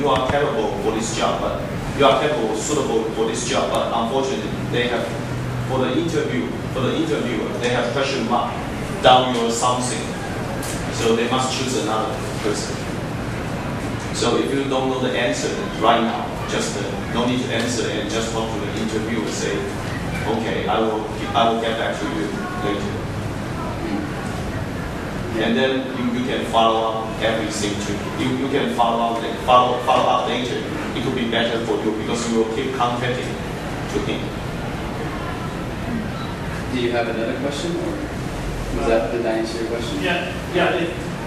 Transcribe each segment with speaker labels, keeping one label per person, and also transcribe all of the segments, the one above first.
Speaker 1: you are capable for this job, but you are capable, suitable for this job, but unfortunately, they have, for the interviewer, they have question mark down your something. So they must choose another person. So if you don't know the answer right now, just no need to answer and just talk to the interviewer. Say, okay, I will get back to you later. And then you can follow up everything too. You can follow up later. It could be better for you because you will keep contacting to him.
Speaker 2: Do you have another question, or did that answer your question?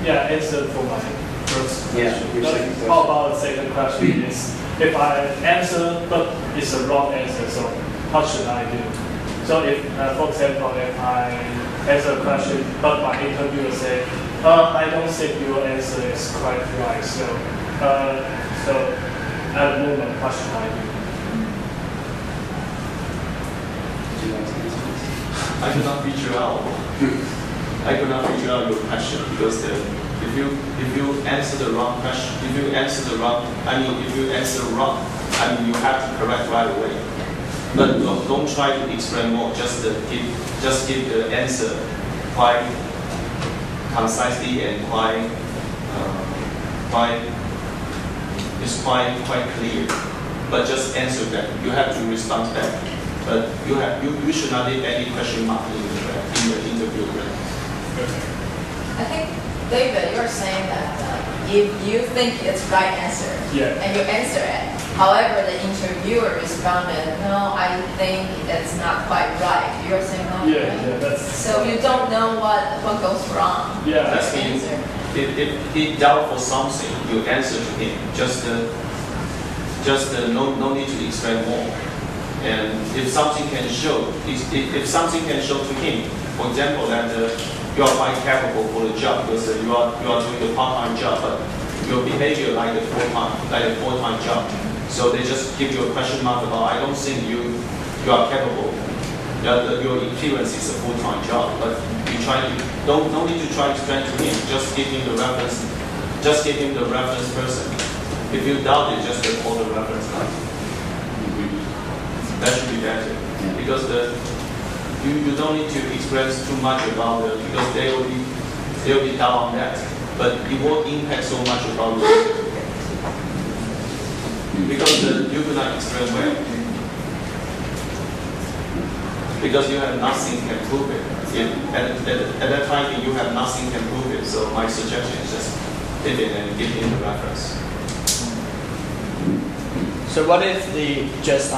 Speaker 3: Answer for my first question.
Speaker 2: Yeah, your second question.
Speaker 3: How about the second question is, if I answer but it's a wrong answer, so what should I do? So if, for example, if I answer a question but my interviewer say, I don't think your answer is quite right, so at the moment, what should I do?
Speaker 2: Would you like to answer this?
Speaker 1: I cannot figure out. I could not figure out your question because if you answer the wrong question, if you answer wrong, you have to correct right away. But don't try to explain more. Just give the answer quite concisely and quite clear. But just answer that. You have to respond back. But you should not leave any question mark in the interview.
Speaker 4: I think, David, you're saying that if you think it's right answer and you answer it, however, the interviewer responded, no, I think it's not quite right. You're saying that?
Speaker 3: Yeah, that's.
Speaker 4: So you don't know what goes wrong.
Speaker 3: Yeah,
Speaker 1: that's means if he doubt for something, you answer to him. Just no need to explain more. And if something can show, if something can show to him, for example, that you are quite capable for the job because you are doing a part-time job, but your behavior like a full-time job. So they just give you a question mark about, I don't think you are capable. Your experience is a full-time job, but you don't need to try to explain to him. Just give him the reference. Just give him the reference person. If you doubt it, just call the reference line. That should be better because you don't need to express too much about it because they will be down on that, but it won't impact so much about it because you do not express well because you have nothing can prove it. At that time you have nothing can prove it. So my suggestion is just leave it and give him the reference.
Speaker 5: So what if just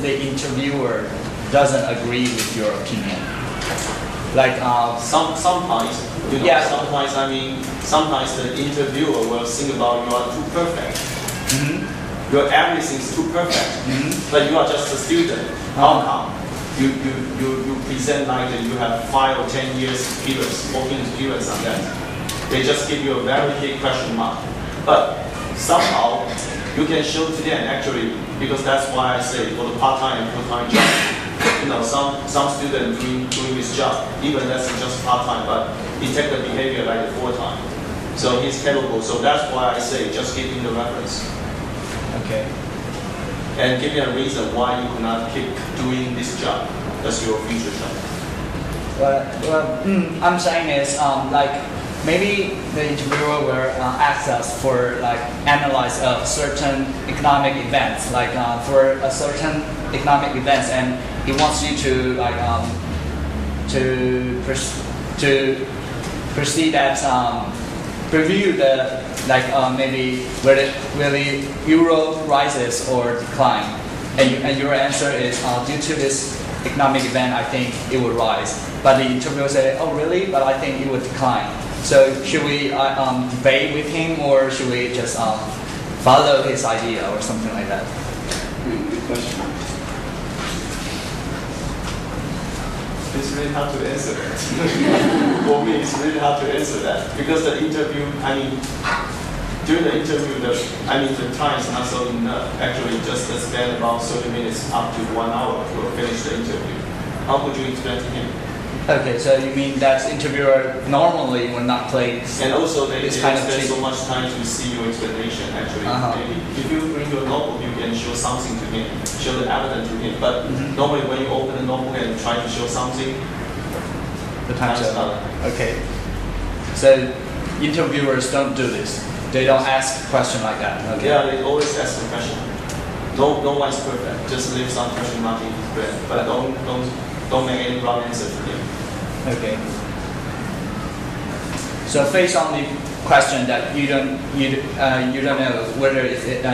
Speaker 5: the interviewer doesn't agree with your opinion? Like
Speaker 1: sometimes, sometimes the interviewer will think about you are too perfect. Your everything is too perfect, but you are just a student. How come? You present like you have 5 or 10 years experience, working experience on that. They just give you a very big question mark. But somehow you can show to them actually, because that's why I say for the part-time and full-time job, some student doing this job, even that's just part-time, but he take the behavior like a full-time. So he's capable. So that's why I say just give him the reference.
Speaker 5: Okay.
Speaker 1: And give him a reason why you cannot keep doing this job. That's your future job.
Speaker 5: Well, I'm saying is like maybe the interviewer will ask us for like analyze a certain economic events, like for a certain economic events, and he wants you to like to proceed that review the like maybe whether the euro rises or decline, and your answer is due to this economic event, I think it will rise. But the interviewer say, oh really? But I think it would decline. So should we debate with him, or should we just follow his idea or something like that?
Speaker 2: Good question.
Speaker 1: It's really hard to answer that. For me, it's really hard to answer that because the interview, during the interview, the time is not so enough. Actually, just spend about 30 minutes up to 1 hour to finish the interview. How could you explain to him?
Speaker 5: Okay, so you mean that interviewer normally will not play
Speaker 1: and also they
Speaker 5: this kind of
Speaker 1: spend
Speaker 5: thing.
Speaker 1: so much time to see your explanation. Actually, Maybe if you bring your notebook, you can show something to him, show the evidence to him. But normally when you open the notebook and try to show something,
Speaker 5: the time's up. Okay. So interviewers don't do this. They don't ask a question like that. Okay.
Speaker 1: Yeah, they always ask the question. No one is perfect. Just leave some question mark in red, but don't make any wrong answer to him.
Speaker 5: Okay. So based on the question that you don't know whether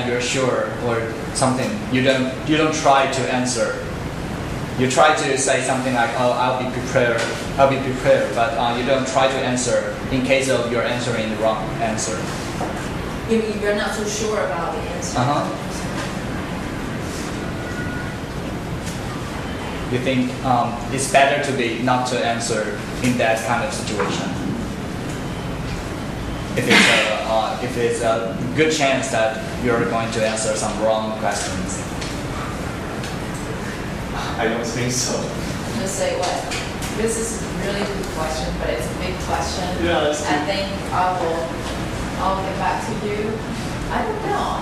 Speaker 5: you're sure or something, you don't try to answer. You try to say something like, "Oh, I'll be prepared," but you don't try to answer in case of you're answering the wrong answer.
Speaker 4: You're not so sure about the answer.
Speaker 5: You think it's better to be not to answer in that kind of situation? If it's a good chance that you're going to answer some wrong questions.
Speaker 1: I don't think so.
Speaker 4: Just say what? This is a really good question, but it's a big question.
Speaker 1: Yeah,
Speaker 4: I think I'll get back to you. I don't know.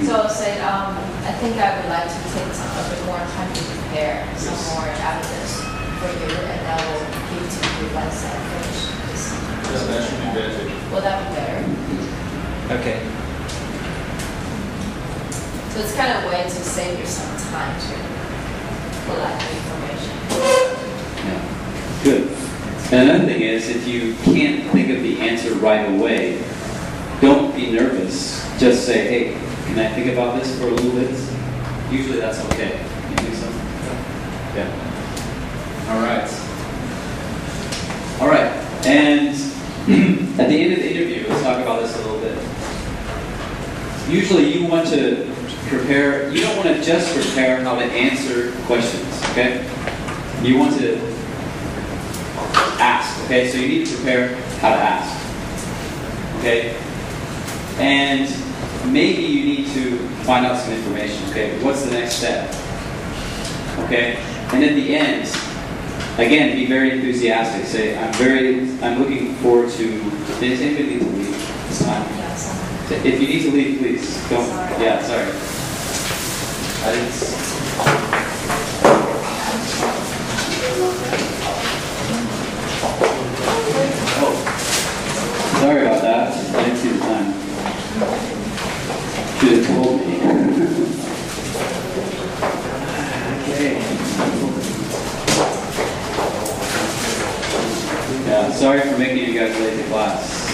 Speaker 4: So I said, I think I would like to take a bit more time to prepare some more evidence for you, and I will give to you once I finish this.
Speaker 1: Yeah, that should be better.
Speaker 4: Will that be better?
Speaker 5: Okay.
Speaker 4: So it's kind of a way to save you some time to collect the information.
Speaker 2: Yeah. Good. And another thing is, if you can't think of the answer right away, don't be nervous. Just say, "Hey, can I think about this for a little bit?" Usually that's okay. You think so? Yeah. All right. All right. And at the end of the interview, let's talk about this a little bit. Usually you want to prepare, you don't want to just prepare how to answer questions, okay? You want to ask, okay? So you need to prepare how to ask, okay? And maybe you need to find out some information, okay? What's the next step? Okay? And at the end, again, be very enthusiastic. Say, I'm looking forward to, does anybody need to leave? It's time. If you need to leave, please don't.
Speaker 4: Sorry.
Speaker 2: Yeah, sorry. I didn't. Oh, sorry about that. I didn't see the time. Should have told me. Okay. Yeah, sorry for making you guys late to class.